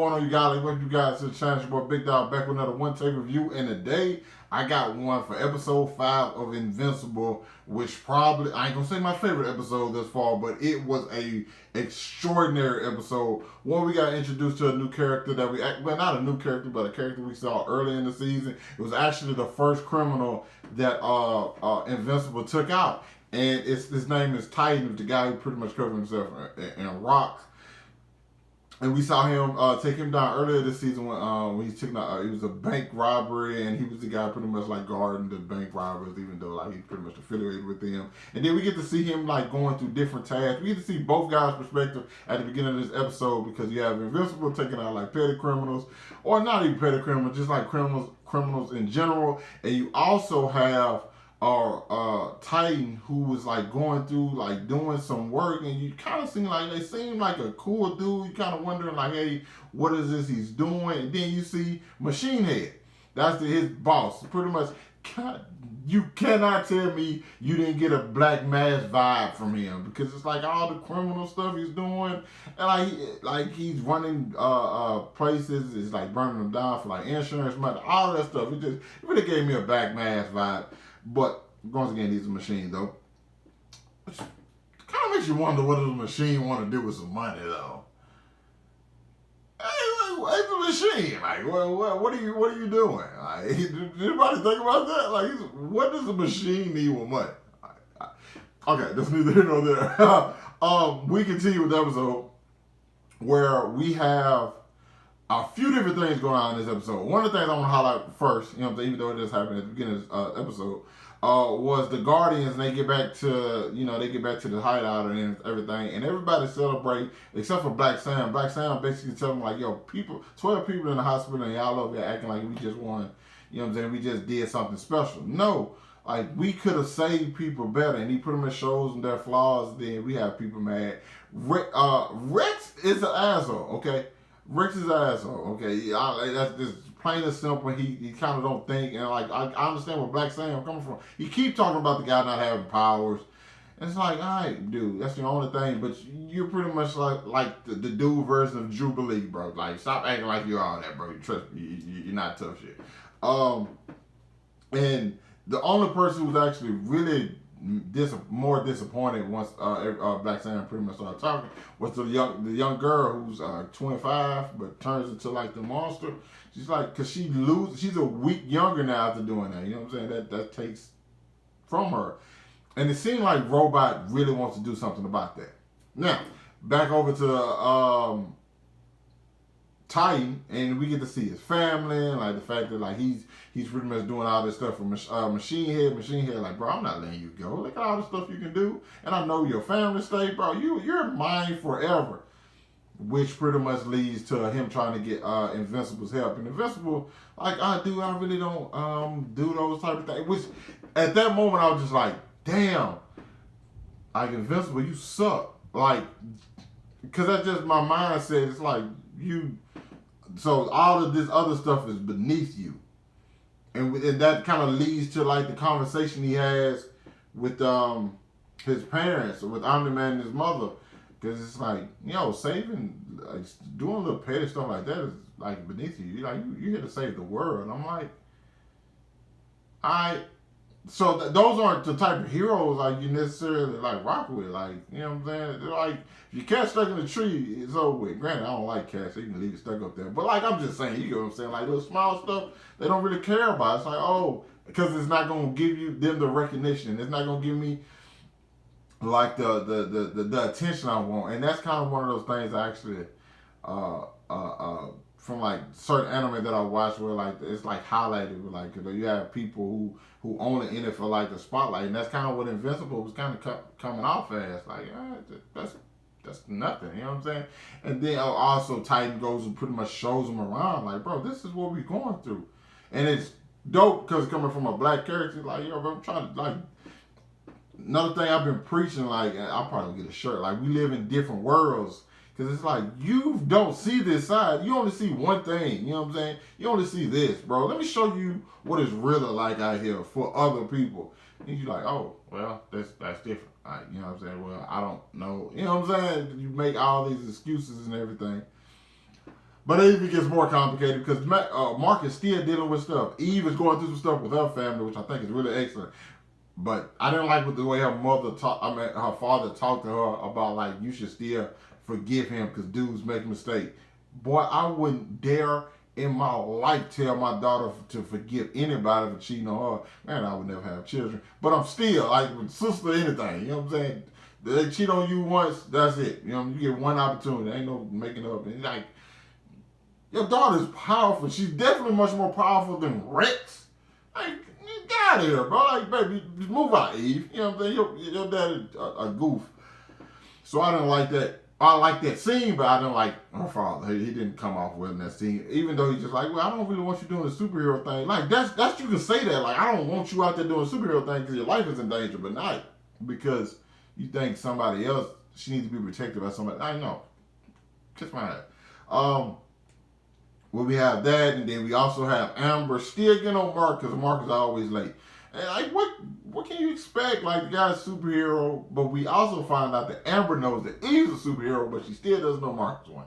going on, you guys? Like, welcome you guys to the channel. It's your boy Big Dog back with another one take review. And today, I got one for episode 5 of Invincible, which probably, I ain't gonna say my favorite episode thus far, but it was a extraordinary episode. One, we got introduced to a new character that well, not a new character, but a character we saw early in the season. It was actually the first criminal that Invincible took out. And his name is Titan, the guy who pretty much covered himself in rocks. And we saw him take him down earlier this season when he took out, it was a bank robbery, and he was the guy pretty much like guarding the bank robbers, even though like he's pretty much affiliated with them. And then we get to see him like going through different tasks. We get to see both guys' perspective at the beginning of this episode, because you have Invincible taking out like petty criminals, or not even petty criminals, just like criminals in general. And you also have Titan, who was like going through like doing some work, and you kind of seem like they seem like a cool dude. You kind of wondering like, hey, what is this he's doing? And then you see Machine Head, that's his boss. Pretty much, you cannot tell me you didn't get a Black Mass vibe from him, because it's like all the criminal stuff he's doing, and like he's running places, it's like burning them down for like insurance money, all that stuff. It really gave me a Black Mass vibe. But once again, he's a machine though. Which kind of makes you wonder what does a machine want to do with some money though. Hey, it's a machine. Like, what are you doing? Like, did anybody think about that? Like, what does a machine need with money? Okay, that's neither here nor there. We continue with the episode where we have a few different things going on in this episode. One of the things I want to highlight first, even though it just happened at the beginning of the episode, was the Guardians, and they get back to the hideout and everything, and everybody celebrate except for Black Sam. Black Sam basically telling them like, yo, 12 people in the hospital, and y'all over here acting like we just won, we just did something special. No, like, we could have saved people better, and he pretty much shows them their flaws, then we have people mad. Rex is an asshole, okay? Rex is an asshole, okay? That's just plain and simple. He kind of don't think, and like I understand where Black Sam coming from. He keep talking about the guy not having powers. And it's like, all right, dude, that's the only thing. But you're pretty much like the dude version of Jubilee, bro. Like, stop acting like you're all that, bro. Trust me, you're not tough shit. And the only person who's actually really more disappointed once Black Sam pretty much started talking was the young girl who's 25 but turns into like the monster. She's like, cause she's a week younger now after doing that. You know what I'm saying? That takes from her, and it seemed like Robot really wants to do something about that. Now back over to Titan, and we get to see his family, and like the fact that like he's pretty much doing all this stuff for Machine Head, like, bro, I'm not letting you go. Look at all the stuff you can do, and I know your family state, bro. You're mine forever, which pretty much leads to him trying to get Invincible's help. And Invincible, like, I really don't do those type of things. Which at that moment I was just like, damn, like, Invincible, you suck. Like, because that's just my mindset. It's like so all of this other stuff is beneath you. And that kind of leads to like the conversation he has with his parents, or with Omni-Man and his mother. Because it's like, saving, like, doing a little petty stuff like that is like beneath you. You're here to save the world. And I'm like, so those aren't the type of heroes like you necessarily like rock with. Like, you know what I'm saying? They're like, if your cat's stuck in the tree, it's over with. Granted, I don't like cats, so you can leave it stuck up there. But like, I'm just saying, you know what I'm saying? Like, little small stuff, they don't really care about. It's like, oh, because it's not going to give them the recognition. It's not going to give me like the attention I want. And that's kind of one of those things I actually from like certain anime that I watch where like it's like highlighted with like, you have people who only in it for like the spotlight, and that's kind of what Invincible was kind of coming off as. Like, that's nothing, you know what I'm saying? And then also Titan goes and pretty much shows them around, like, bro, this is what we're going through, and it's dope because coming from a black character, like, yo, bro, I'm trying to like. Another thing I've been preaching, like, I'll probably get a shirt, like, we live in different worlds. Because it's like, you don't see this side. You only see one thing. You know what I'm saying? You only see this, bro. Let me show you what it's really like out here for other people. And you're like, oh, well, that's different. Like, you know what I'm saying? Well, I don't know. You know what I'm saying? You make all these excuses and everything. But it even gets more complicated because Mark is still dealing with stuff. Eve is going through some stuff with her family, which I think is really excellent. But I didn't like the way her mother talked. I mean, her father talked to her about like you should still forgive him because dudes make mistakes. Boy, I wouldn't dare in my life tell my daughter to forgive anybody for cheating on her. Man, I would never have children. But I'm still like with sister anything. You know what I'm saying? They cheat on you once, that's it. You know, you get one opportunity. Ain't no making up. And like your daughter's powerful. She's definitely much more powerful than Rex. Like, get out of here, bro. Like, baby, just move out, Eve. You know what I'm saying? Your dad is a goof. So I didn't like that. I like that scene, but I didn't like her father. He didn't come off well in that scene. Even though he's just like, well, I don't really want you doing the superhero thing. Like, that's you can say that. Like, I don't want you out there doing a superhero thing because your life is in danger, but not because you think somebody else, she needs to be protected by somebody. I know. Kiss my head. Well, we have that, and then we also have Amber still getting on Mark because Mark is always late. And like, what can you expect? Like, the guy's a superhero, but we also find out that Amber knows that Eve's a superhero, but she still doesn't know Mark's one.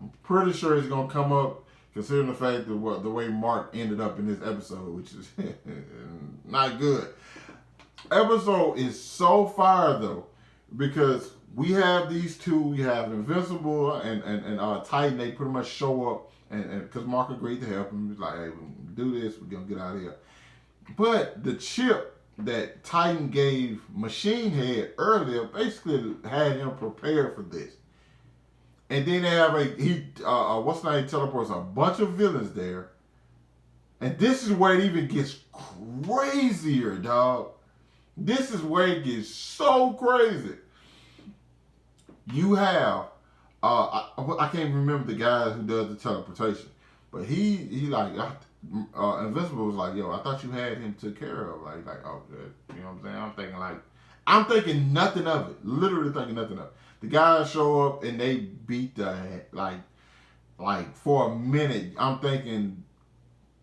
I'm pretty sure it's gonna come up, considering the fact that the way Mark ended up in this episode, which is not good. Episode is so fire though, because we have these two. We have Invincible and Titan. They pretty much show up. And because Mark agreed to help him, he's like, hey, we do this, we're going to get out of here. But the chip that Titan gave Machine Head earlier basically had him prepared for this. And then they have what's the name, teleports a bunch of villains there. And this is where it even gets crazier, dog. This is where it gets so crazy. You have I can't remember the guy who does the teleportation, but he like Invincible was like, yo, I thought you had him took care of, like oh good, you know what I'm saying? I'm thinking nothing of it, literally thinking nothing of it. The guys show up and they beat the like for a minute. I'm thinking,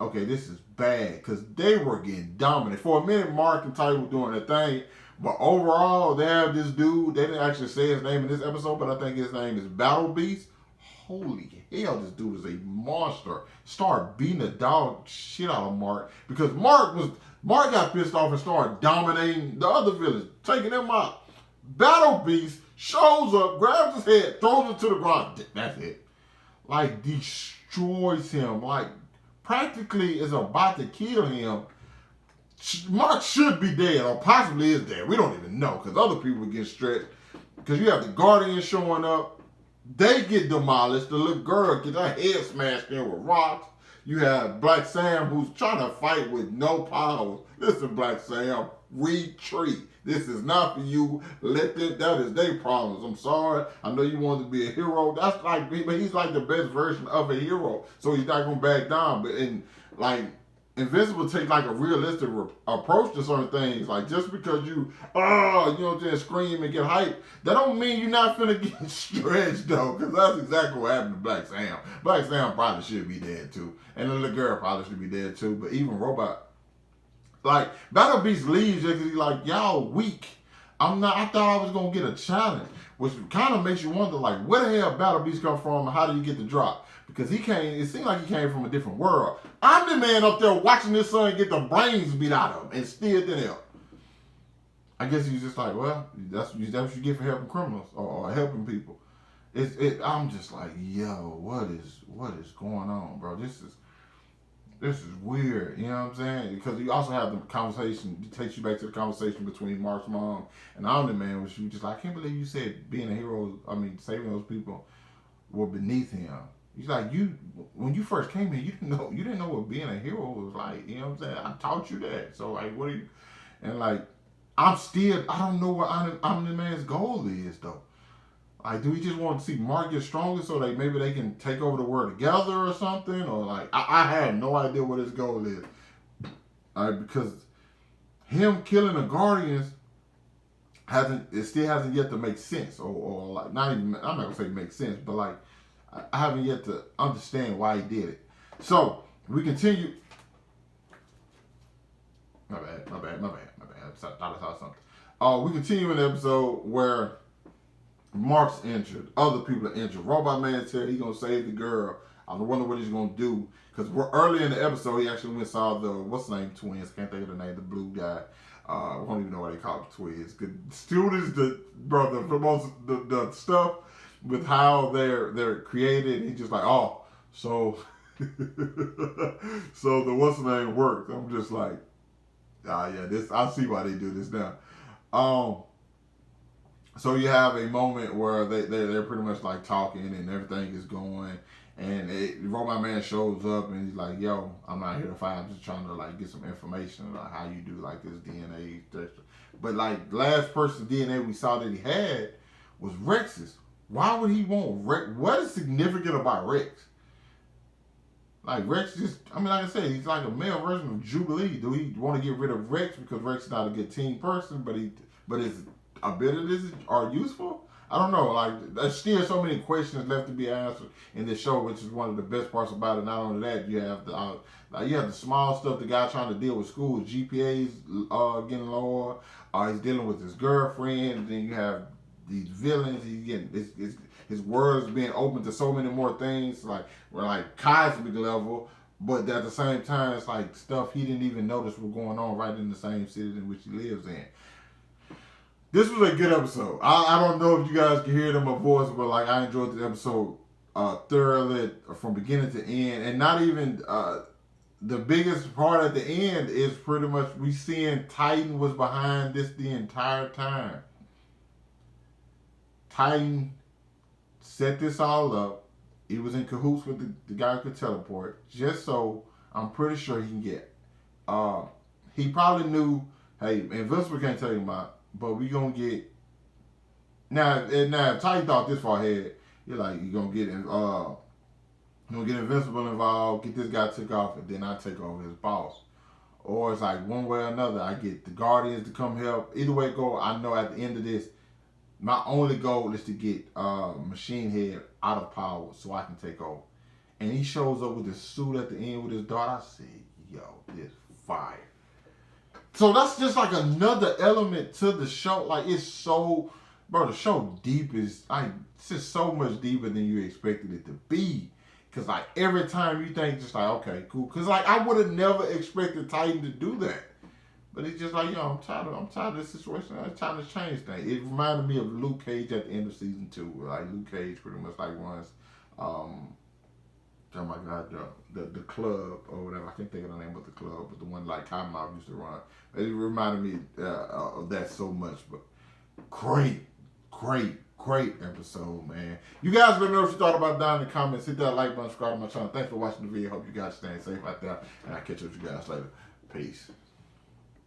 okay, this is bad because they were getting dominant for a minute. Mark and Ty were doing their thing. But overall, they have this dude. They didn't actually say his name in this episode, but I think his name is Battle Beast. Holy hell, this dude is a monster. Start beating the dog shit out of Mark because Mark got pissed off and started dominating the other villains, taking them out. Battle Beast shows up, grabs his head, throws it to the ground. That's it. Like destroys him. Like practically is about to kill him. Mark should be dead or possibly is dead. We don't even know because other people get stretched. Because you have the Guardians showing up. They get demolished. The little girl gets her head smashed in with rocks. You have Black Sam who's trying to fight with no powers. Listen, Black Sam, retreat. This is not for you. That is their problems. I'm sorry. I know you want to be a hero. That's like, but he's like the best version of a hero. So he's not going to back down. But Invincible take like a realistic approach to certain things. Like just because you know what I'm saying, scream and get hyped, that don't mean you're not finna get stretched though. Because that's exactly what happened to Black Sam. Black Sam probably should be dead too, and the little girl probably should be dead too. But even Robot, like Battle Beast leaves just because he's like, y'all weak. I thought I was gonna get a challenge, which kind of makes you wonder like where the hell Battle Beast come from and how do you get the drop? Because it seemed like he came from a different world. I'm the man up there watching this son get the brains beat out of him and still didn't help. I guess he's just like, well, that's what you get for helping criminals or helping people. I'm just like, yo, what is going on, bro? This is weird, you know what I'm saying? Because you also have the conversation, it takes you back to the conversation between Mark's mom and Omni-Man, which you just like, I can't believe you said being a hero, saving those people were beneath him. He's like, when you first came here, you didn't know what being a hero was like. You know what I'm saying? I taught you that. So like, what are you? And like, I don't know what Omni-Man's goal is though. Like, do we just want to see Mark get stronger so like maybe they can take over the world together or something? Or like, I have no idea what his goal is. Because him killing the Guardians still hasn't yet to make sense or like not even, I'm not gonna say make sense, but like I haven't yet to understand why he did it. So we continue. My bad. I thought I saw something. We continue in the episode where Mark's injured. Other people are injured. Robot Man's here. He's gonna save the girl. I wonder what he's gonna do. Because we're early in the episode, he actually went and saw the what's the name twins. Can't think of the name. The blue guy. I don't even know why they call them twins. Students, the stuff with how they're created. He's just like, oh, so so the what's the name worked. I'm just like, yeah, this I see why they do this now. So you have a moment where they're pretty much like talking and everything is going, and Robot Man shows up and he's like, yo, I'm not here to fight, I'm just trying to like get some information about how you do like this DNA test. But like the last person's DNA we saw that he had was Rex's. Why would he want Rex? What is significant about Rex? Like Rex just, I mean, like I said, he's like a male version of Jubilee. Do he want to get rid of Rex because Rex is not a good team person, but his abilities are useful? I don't know. Like there's still so many questions left to be answered in this show, which is one of the best parts about it. Not only that, you have the small stuff. The guy trying to deal with school, his GPA's getting lower. He's dealing with his girlfriend. And then you have these villains. He's getting his world is being open to so many more things, like cosmic level. But at the same time, it's like stuff he didn't even notice was going on right in the same city in which he lives in. This was a good episode. I don't know if you guys can hear it in my voice, but like I enjoyed the episode thoroughly from beginning to end. And not even the biggest part at the end is pretty much we seeing Titan was behind this the entire time. Titan set this all up. He was in cahoots with the guy who could teleport, just so I'm pretty sure he can get. He probably knew, hey, Invincible can't tell you about. But we gonna get now. If Titan thought this far ahead, you're like you're gonna get Invincible involved, get this guy took off, and then I take over his boss. Or it's like one way or another, I get the Guardians to come help. Either way it go, I know at the end of this, my only goal is to get Machine Head out of power so I can take over. And he shows up with his suit at the end with his daughter. I say, yo, this fire. So that's just like another element to the show. Like it's so, bro, the show deep is like it's just so much deeper than you expected it to be. Cause like every time you think just like, okay, cool. Cause like I would have never expected Titan to do that. But it's just like, yo, I'm tired of this situation. I'm trying to change things. It reminded me of Luke Cage at the end of season 2, where like Luke Cage pretty much like runs oh my God, the club or whatever. I can't think of the name of the club, but the one like Cottonmouth used to run. It reminded me of that so much. But great episode, man. You guys let me know what you thought about down in the comments. Hit that like button, subscribe to my channel. Thanks for watching the video. Hope you guys staying safe out there. And I'll catch up with you guys later. Peace.